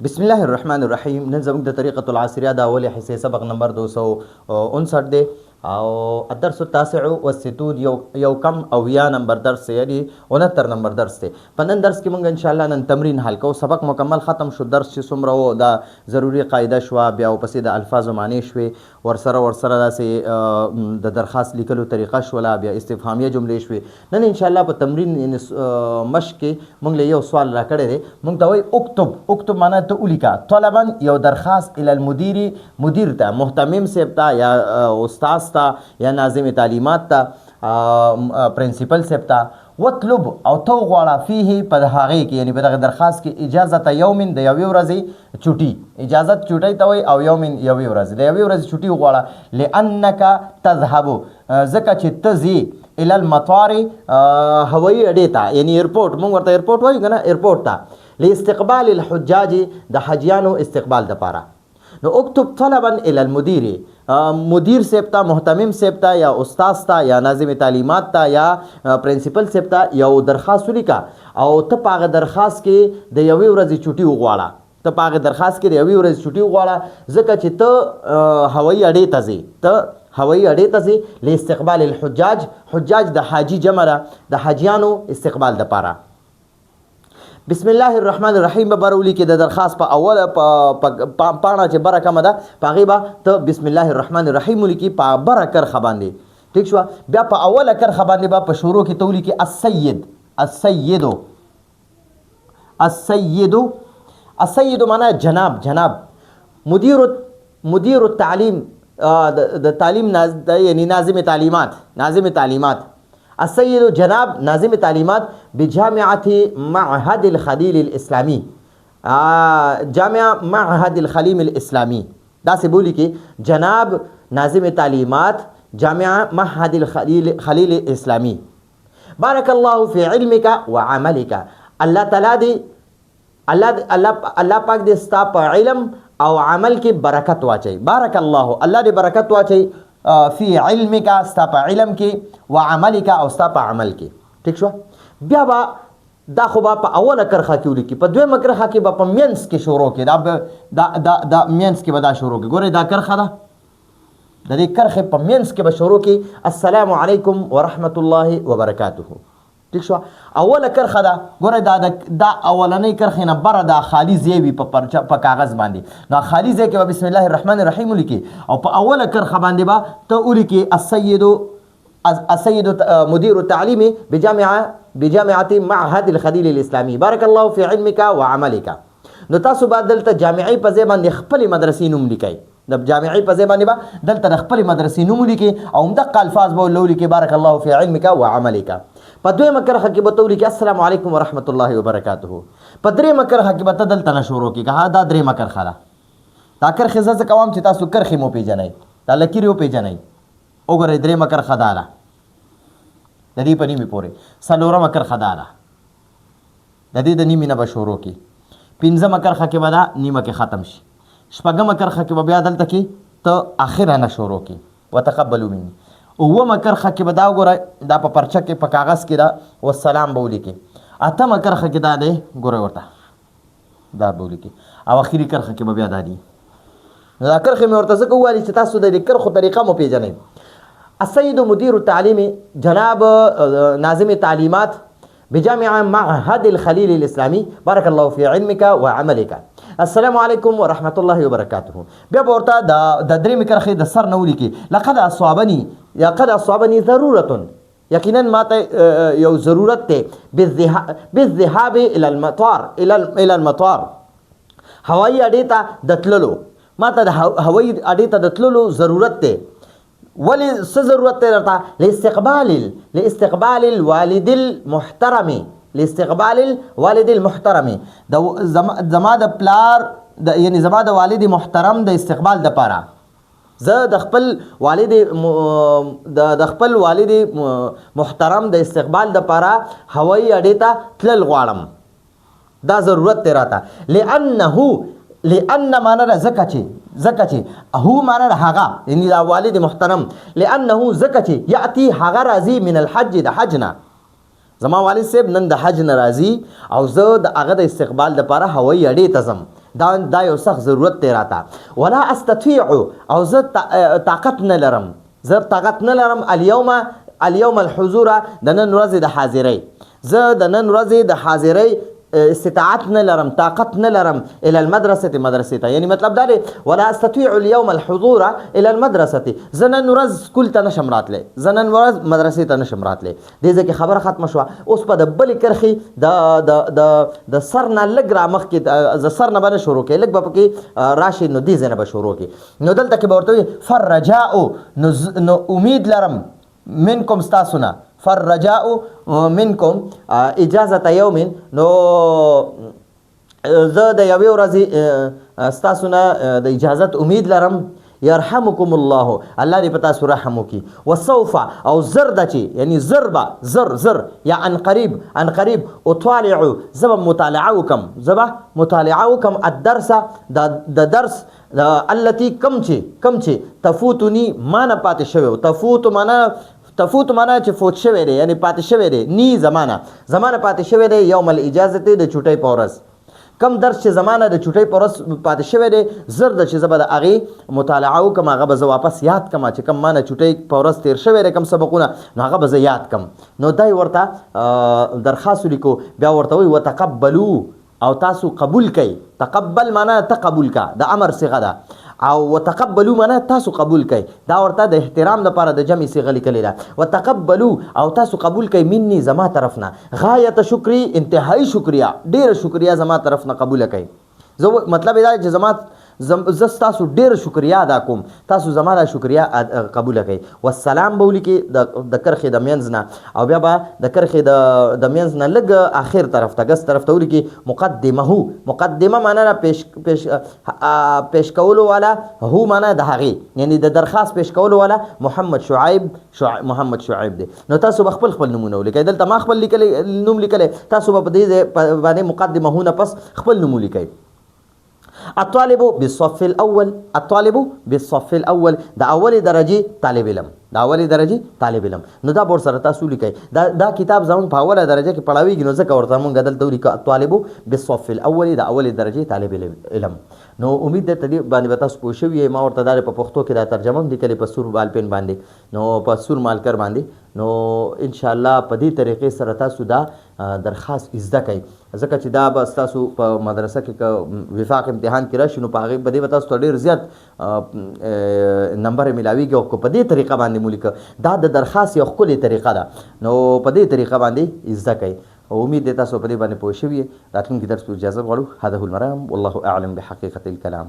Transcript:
بسم الله الرحمن الرحیم. نن زموږ د طریقة العصریه د اولې حصې سبق نمبر 259 دی او الدرس التاسع والستون یو کم او یا نمبر درس یعنی 69 نمبر درس دی. په نن درس کې موږ ان شاء الله نن تمرین حل کوو. سبق مکمل ختم شو. درس چې څومره و دا ضروری قاعده شوه، بیا ورپسې د الفاظو معنی شوې، ورسره داسې د درخواست لیکلو طریقه شوله، بیا استفهامیه جملې شوې. نن ان شاء الله په تمرین مشق کې موږ له یو سوال راکړی دی. موږ ته وایي اکتب معنا ته ولیکه طلبا یو درخواست الی المدیر، مدیر ته، محتمم صاحب ته یا استاد ته یا ناظم تعلیمات ته، پرنسپل صاحب ته، وطلب او تو غواړه فيه په هغې کې یعنی په دغه درخواست کې اجازه یومن د یوې ورځې چوټي، اجازت چوټۍ ته وایي، او یومن یوې ورځې، د یوې ورځې چوټي وغواړه. لانک تذهب ځکه چې ته ځې الی المطار هوایي اډې ته، یعنی ایرپورټ، موږ ورته ایرپورټ وایو که نه، ایرپورټ ته، لاستقبال الحجاج د حجیانو استقبال دپاره. نو اکتب طلبا الی المدیر، مدیر صاحب ته، محتمم صاحب ته یا استاد ته یا ناظم تعلیمات ته یا پرنسپل صاحب ته یو درخواست ولیکه او ته په هغه درخواست کې د یوې ورځې چوټي وغواړه. ته په هغه درخواست کې د یوې ورځې چوټي وغواړه ځکه چې ته هوایي اډې ته ځې، ته هوایي اډې ته ځې لاستقبال الحجاج. حجاج د حاجي جمع ده، د حاجیانو استقبال دپاره. بسم الله الرحمن الرحیم به برولی کې د درخواست په اوله پاڼه چې بره کمه ده په هغې به ته بسم الله الرحمن الرحیم ولیکي په بره کرښه باندې. ټیک شوه. بیا په اوله کرښه باندې به په شروع کې ته ولیکي السید. السیدو، السیدو، السیدو معنا جناب، جناب. مدیر التعلیم، د تعلیم یعنی ناظم تعلیمات، ناظم تعلیمات. السید جناب ناظم تعلیمات بجامعة معهد الخلیل الاسلامی، جامعه معهد الخلیل الاسلامی. دا سے بولی کہ جناب ناظم تعلیمات جامعه معهد الخلیل الاسلامی. بارک اللہ فی علمک و عملک. اللہ تعالیٰ دی اللہ پاک دے ستا پا علم او عمل کی برکت واچي. بارک اللہ، اللہ دی برکت واچي فی علمک، ستا په علم کې، و عملک او ستا په عمل کې. ټیک شو. بیا به دا خو به په اوله کرښه کې ولیکي، په دویمه کرښه کې به په مینځ کې شروع کړي. دا مینځ کې به دا شروع کړي. ګورئ دا کرښه ده، د دې کرښې په مینځ کې به شروع کړي السلام علیکم ورحمت الله وبرکاته. ټیک شو. اوله کرښه ده، ګورئ دا اولنۍ کرښې نه بره دا خالي ځای وي په کاغذ باندې. نو خالي ځای کې به بسم الله الرحمن الرحیم ولیکي او په اوله کرښه باندې به ته ولیکي السید مدیر التعلیم بجامعة معهد الخلیل الاسلامی. بارک الله فی علمک و عملک. نو تاسو به دلته جامعي په ځای باندې خپلې مدرسې نوم لیکئ. د جامعي په ځای باندې به دلته د خپلې مدرسې نوم ولیکئ او همدغه الفاظ به ورله ولیکئ بارک الله فی علمک و عملک. په دویمه کرښه کې به ته ولیکې السلام علیکم ورحمت الله وبرکاته. په دریمه کرښه کې به ته دلته نه شروع کړې، ها دا دریمه کرښه ده. دا کرښې زه ځکه وایم چې تاسو کرښې مو پېژنئ، دا لکیرې وپېژنئ. وګورئ دریمه کرښه دا ده، د دې په نیمې پورې. څلورمه کرښه دا ده، د دې د نیمې نه به شروع کړي. پنځمه کرښه کې به دا نیمه کې ختم شي. شپږمه کرښه کې به بیا دلته کې ته اخره نه شروع کړي. وتقبلوا مني. اومه کرښه کې به دا وګورئ، دا په پرچه کې په کاغذ کې دا والسلام به ولیکئ. اتمه کرښه کې دا دی، ګورئ ورته دا به ولیکئ. او اخري کرښه کې به بیا دا دي. دا کرښې مې ورته ځکه وویلې چې تاسو د دې کرښو طریقه مو پېژنئ. السید مدیر التعلیم جناب ناظم تعلیمات بجامعة معهد الخلیل الاسلامی بارک الله فی علمک و عملک. السلام علیکم ورحمت الله وبرکاته. بیا به ورته د درېمې کرښې د سر نه ولیکي لقد اصابني ضرورة، یقینا ماته یو ضرورت دی بالذهاب الى المطار، هوایي اډې ته د تللو. ماته د هوایي اډې ته د تللو ضرورت دی. ولی څه ضرورت دی درته؟ لاستقبال الوالد المحترم، لاستقبال الوالد المحترم. زما د پلار یعنی زما د والد محترم د استقبال دپاره زه د خپل والد محترم د استقبال دپاره هوایي اډې ته تلل غواړم. دا ضرورت دی راته. لأن معنا ده ځکه چې هو معنا ده هغه، یعنی دا والد محترم. لأنه ځکه چې یأتي هغه راځي من الحج، د حج نه. زما والد صاحب نن د حج نه راځي او زه د هغه د استقبال دپاره هوایي اډې ته ځم. دا یو سخت ضرورت دی راته. ولا استطيع او زه طاقت نه لرم، زه طاقت نه لرم اليوم الحضور د نن ورځې د حاضرۍ، زه د نن ورځې د حاضرۍ استطاعت نه لرم، طاقت نه لرم الى المدرسه مدرسې ته. یعنی مطلب دا دی ولا استطيع اليوم الحضور الى المدرسه، زه نن ورځ سکول ته نشم راتلی، زه نن ورځ مدرسې ته نشم راتلی. دې ځکه خبره ختمه شوه. اوس په د بلې کرښې د سر نه لږ را مخکې د سر نه به نه شروع کوي، لږ به پکې راشي، نو دې ځای نه به شروع کړي. نو دلته کې به ورته وي فالرجاء، نو امید لرم منکم ستاسو نه، فالرجاء منکم اجازه یوم، نو زه د یوې ورځې ستاسو نه د اجازت امید لرم. یرحمکم الله، الله دې په تاسو رحم وکړي. وسوف او زر ده چې یعنی زر به زر یا ان قریب اطالع، زه به مطالعه وکم، زه به مطالعه وکم الدرس د درس التي کم چې تفوتنی ما نه پاتې شوی، تفوت معنا چې فوت شوی دی، یعنی پاتې شوی دی، نی زمانه پاتې شوی دی، یوم الاجازه د چوټۍ په ورځ. کم درس چې زمانه د چوټۍ په ورځ پاتې شوی دی، زر د چې زه به د هغې مطالعه وکم، هغه به زه واپس یاد کم چې کم ما نه چوټۍ په ورځ تېر شوی دی کم سبقونه، نو هغه به زه یاد کم. نو دا ورته درخواست ولیکو. بیا ورته وایي وتقبلو، او تاسو قبول کوئ. تقبل معنا ته قبول کا، د امر صيغه ده، او وتقبلوا معنا تاسو قبول کوئ. دا ورته د احترام لپاره د جمع صيغه لیکلې ده. وتقبلوا او تاسو قبول کوئ مني زما طرف نه، غایت شکری انتهایی شکریا، ډیره شکریا زما طرف نه قبول کوئ. مطلب دا چې زه ستاسو ډېر شکریا ادا کوم، تاسو زما دا شکریا قبوله کړئ. والسلام به ولیکئ د کرښې د منځ نه، او بیا به د کرښې د منځ نه لږ آخر طرف ته ګس طرف ته ولیکئ مقدمه معنا ده پیش کولو والا، هو معنا د هغې، یعنی د درخواست پیش کولو والا محمد شعیب دی. نو تاسو به خپل نومونه ولیکئ. دلته ما خپل نوم لیکلی، تاسو به په دې باندې مقدمه هو نه پس خپل نوم ولیکئ. الطالب بالصف الاول، الطالب بالصف الاول، د اولي درجه طالب علم، د اولي درجه طالب علم. نو دا بور سره تاسو لیکئ. دا کتاب زمون په اوله درجه کې پړاویږي، نو ځکه ورته مونږ دلته ولیکو الطالب بالصف الاول، د اولي درجه طالب علم. نو امید ده تدې باندې تاسو پوه شوي. ما ورته دا په پښتو کې دا ترجمه لیکلې په سور بالپین باندې، نو په سور مالکر باندې. نو ان شاء الله په دې طریقې سره تاسو دا درخواست زده کړئ، ځکه چې دا به تاسو په مدرسه کې وفاق امتحان کې راشي، نو په هغې به دې به تاسو ته ډېر زیات نمبر ملاویږي. او په دې طریقه باندې مو لیکه، دا د درخواست یو ښکلې طریقه ده، نو په دې طریقه باندې زده کړئ. امید ده تاسو په دې باندې پوه شوي. راتلونکي درس په اجازه غواړو. هذا هو المرام، والله اعلم بحقیقة الكلام.